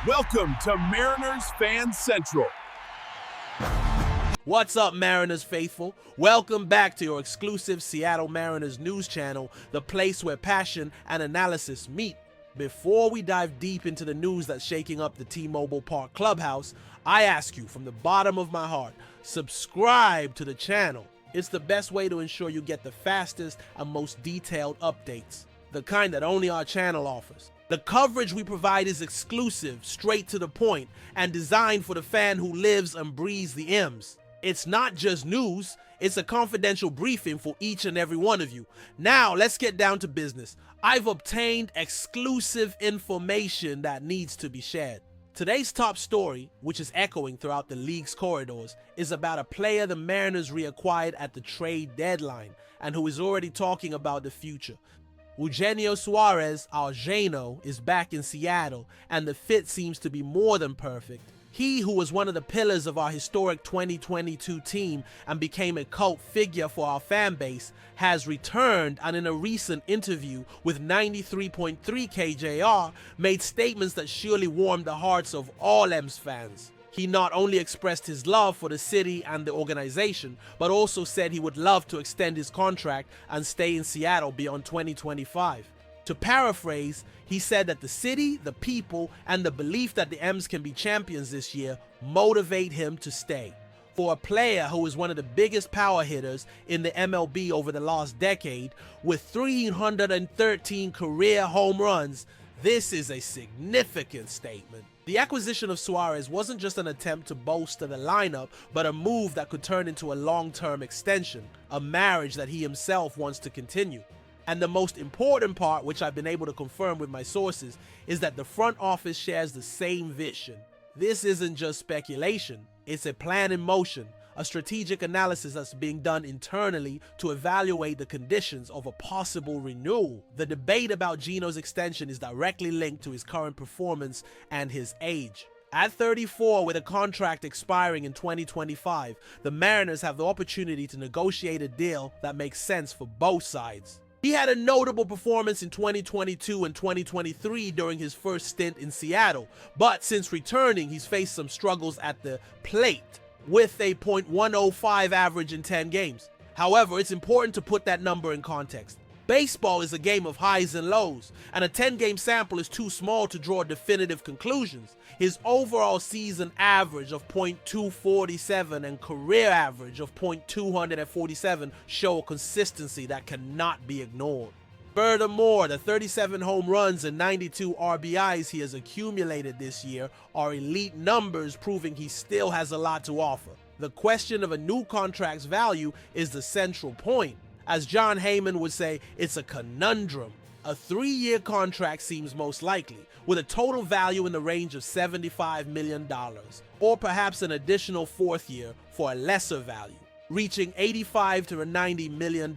Welcome to Mariners Fan Central. What's up, Mariners faithful? Welcome back to your exclusive Seattle Mariners news channel, the place where passion and analysis meet. Before we dive deep into the news that's shaking up the T-Mobile Park clubhouse, I ask you from the bottom of my heart, subscribe to the channel. It's the best way to ensure you get the fastest and most detailed updates, the kind that only our channel offers. The coverage we provide is exclusive, straight to the point, and designed for the fan who lives and breathes the M's. It's not just news, it's a confidential briefing for each and every one of you. Now, let's get down to business. I've obtained exclusive information that needs to be shared. Today's top story, which is echoing throughout the league's corridors, is about a player the Mariners reacquired at the trade deadline and who is already talking about the future. Eugenio Suarez, our Geno, is back in Seattle, and the fit seems to be more than perfect. He, who was one of the pillars of our historic 2022 team and became a cult figure for our fan base, has returned and in a recent interview with 93.3 KJR made statements that surely warmed the hearts of all M's fans. He not only expressed his love for the city and the organization, but also said he would love to extend his contract and stay in Seattle beyond 2025. To paraphrase, he said that the city, the people, and the belief that the M's can be champions this year motivate him to stay. For a player who is one of the biggest power hitters in the MLB over the last decade, with 313 career home runs, this is a significant statement. The acquisition of Suarez wasn't just an attempt to bolster the lineup, but a move that could turn into a long-term extension, a marriage that he himself wants to continue. And the most important part, which I've been able to confirm with my sources, is that the front office shares the same vision. This isn't just speculation, it's a plan in motion, a strategic analysis that's being done internally to evaluate the conditions of a possible renewal. The debate about Geno's extension is directly linked to his current performance and his age. At 34, with a contract expiring in 2025, the Mariners have the opportunity to negotiate a deal that makes sense for both sides. He had a notable performance in 2022 and 2023 during his first stint in Seattle, but since returning, he's faced some struggles at the plate, with a .105 average in 10 games. However, it's important to put that number in context. Baseball is a game of highs and lows, and a 10-game sample is too small to draw definitive conclusions. His overall season average of .247 and career average of .247 show a consistency that cannot be ignored. Furthermore, the 37 home runs and 92 RBIs he has accumulated this year are elite numbers, proving he still has a lot to offer. The question of a new contract's value is the central point. As John Heyman would say, it's a conundrum. A 3-year contract seems most likely, with a total value in the range of $75 million, or perhaps an additional 4th year for a lesser value, reaching $85 to $90 million.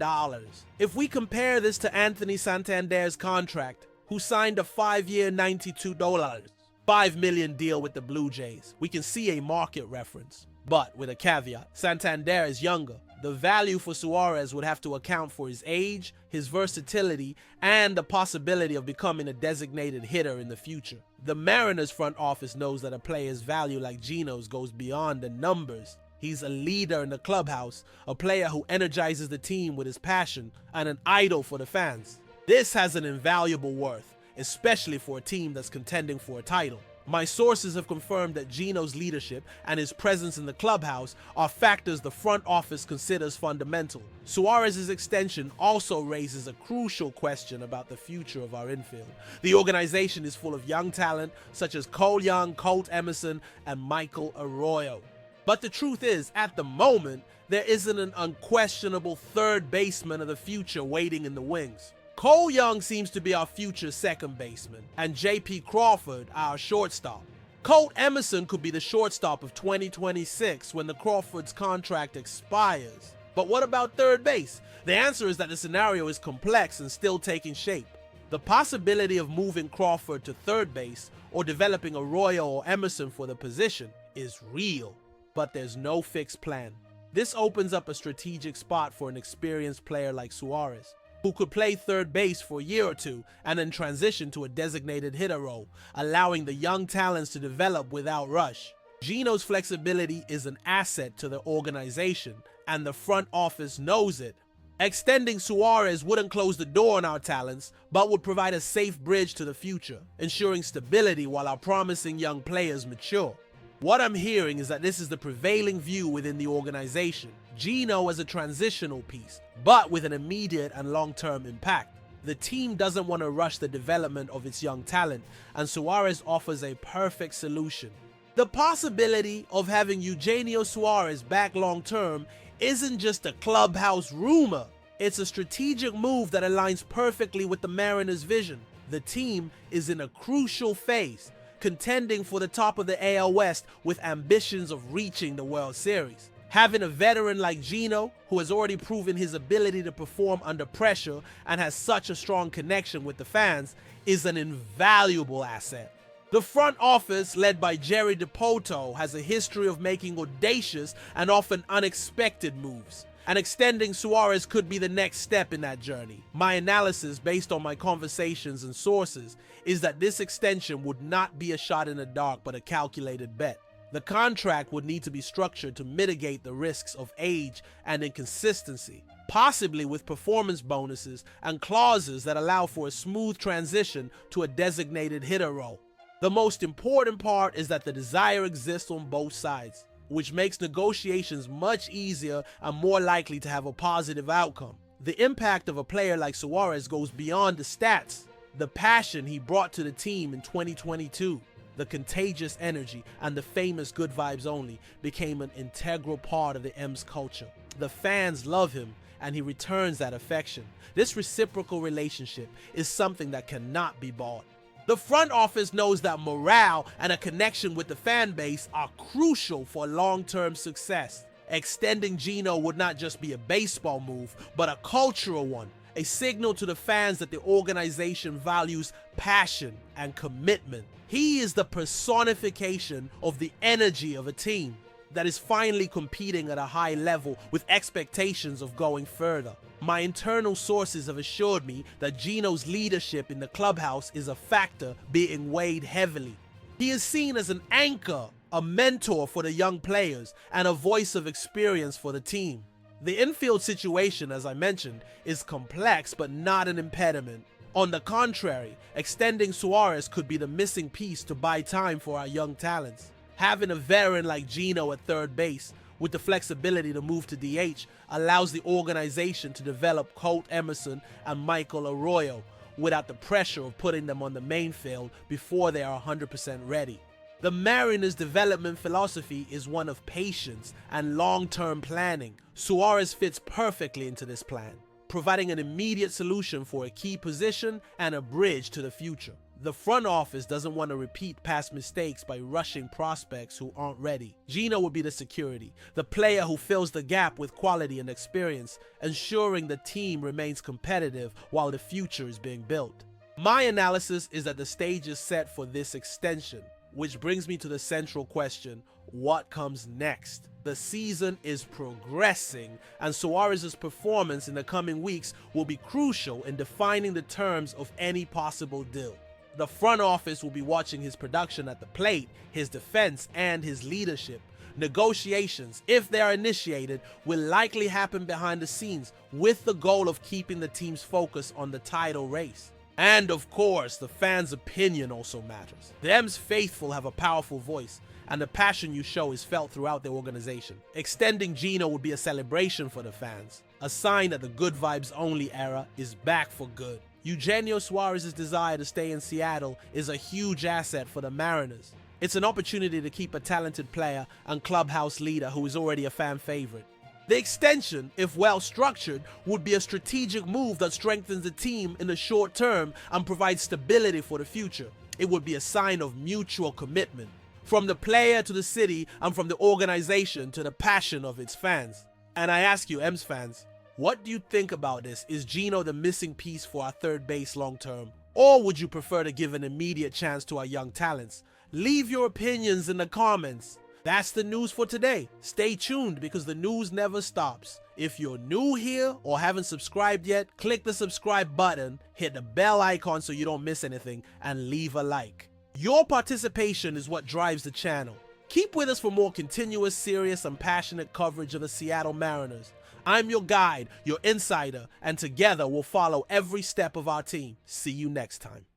If we compare this to Anthony Santander's contract, who signed a 5-year $92 million deal with the Blue Jays, we can see a market reference. But with a caveat, Santander is younger. The value for Suarez would have to account for his age, his versatility, and the possibility of becoming a designated hitter in the future. The Mariners front office knows that a player's value like Geno's goes beyond the numbers. He's a leader in the clubhouse, a player who energizes the team with his passion, and an idol for the fans. This has an invaluable worth, especially for a team that's contending for a title. My sources have confirmed that Geno's leadership and his presence in the clubhouse are factors the front office considers fundamental. Suarez's extension also raises a crucial question about the future of our infield. The organization is full of young talent such as Cole Young, Colt Emerson, and Michael Arroyo. But the truth is, at the moment, there isn't an unquestionable third baseman of the future waiting in the wings. Cole Young seems to be our future second baseman, and J.P. Crawford our shortstop. Colt Emerson could be the shortstop of 2026 when the Crawford's contract expires. But what about third base? The answer is that the scenario is complex and still taking shape. The possibility of moving Crawford to third base or developing Arroyo or Emerson for the position is real, but there's no fixed plan. This opens up a strategic spot for an experienced player like Suarez. who could play third base for a year or two and then transition to a designated hitter role, allowing the young talents to develop without rush. Gino's flexibility is an asset to the organization, and the front office knows it. Extending Suarez wouldn't close the door on our talents, but would provide a safe bridge to the future, ensuring stability while our promising young players mature. What I'm hearing is that this is the prevailing view within the organization. Gino as a transitional piece, but with an immediate and long-term impact. The team doesn't want to rush the development of its young talent, and Suarez offers a perfect solution. The possibility of having Eugenio Suarez back long-term isn't just a clubhouse rumor. It's a strategic move that aligns perfectly with the Mariners' vision. The team is in a crucial phase, contending for the top of the AL West with ambitions of reaching the World Series. Having a veteran like Gino, who has already proven his ability to perform under pressure and has such a strong connection with the fans, is an invaluable asset. The front office, led by Jerry DiPoto, has a history of making audacious and often unexpected moves, and extending Suarez could be the next step in that journey. My analysis, based on my conversations and sources, is that this extension would not be a shot in the dark but a calculated bet. The contract would need to be structured to mitigate the risks of age and inconsistency, possibly with performance bonuses and clauses that allow for a smooth transition to a designated hitter role. The most important part is that the desire exists on both sides, which makes negotiations much easier and more likely to have a positive outcome. The impact of a player like Suarez goes beyond the stats. The passion he brought to the team in 2022, the contagious energy, and the famous good vibes only became an integral part of the M's culture. The fans love him, and he returns that affection. This reciprocal relationship is something that cannot be bought. The front office knows that morale and a connection with the fan base are crucial for long-term success. Extending Gino would not just be a baseball move, but a cultural one, a signal to the fans that the organization values passion and commitment. He is the personification of the energy of a team that is finally competing at a high level with expectations of going further. My internal sources have assured me that Gino's leadership in the clubhouse is a factor being weighed heavily. He is seen as an anchor, a mentor for the young players, and a voice of experience for the team. The infield situation, as I mentioned, is complex but not an impediment. On the contrary, extending Suarez could be the missing piece to buy time for our young talents. Having a veteran like Gino at third base, with the flexibility to move to DH, allows the organization to develop Colt Emerson and Michael Arroyo without the pressure of putting them on the main field before they are 100% ready. The Mariners' development philosophy is one of patience and long-term planning. Suarez fits perfectly into this plan, providing an immediate solution for a key position and a bridge to the future. The front office doesn't want to repeat past mistakes by rushing prospects who aren't ready. Gino would be the security, the player who fills the gap with quality and experience, ensuring the team remains competitive while the future is being built. My analysis is that the stage is set for this extension, which brings me to the central question: what comes next? The season is progressing, and Suarez's performance in the coming weeks will be crucial in defining the terms of any possible deal. The front office will be watching his production at the plate, his defense, and his leadership. Negotiations, if they are initiated, will likely happen behind the scenes with the goal of keeping the team's focus on the title race. And of course, the fans' opinion also matters. The M's faithful have a powerful voice, and the passion you show is felt throughout the organization. Extending Gino would be a celebration for the fans, a sign that the good vibes only era is back for good. Eugenio Suarez's desire to stay in Seattle is a huge asset for the Mariners. It's an opportunity to keep a talented player and clubhouse leader who is already a fan favorite. The extension, if well structured, would be a strategic move that strengthens the team in the short term and provides stability for the future. It would be a sign of mutual commitment, from the player to the city and from the organization to the passion of its fans. And I ask you, M's fans, what do you think about this? Is Gino the missing piece for our third base long term? Or would you prefer to give an immediate chance to our young talents? Leave your opinions in the comments. That's the news for today. Stay tuned because the news never stops. If you're new here or haven't subscribed yet, click the subscribe button, hit the bell icon so you don't miss anything, and leave a like. Your participation is what drives the channel. Keep with us for more continuous, serious, and passionate coverage of the Seattle Mariners. I'm your guide, your insider, and together we'll follow every step of our team. See you next time.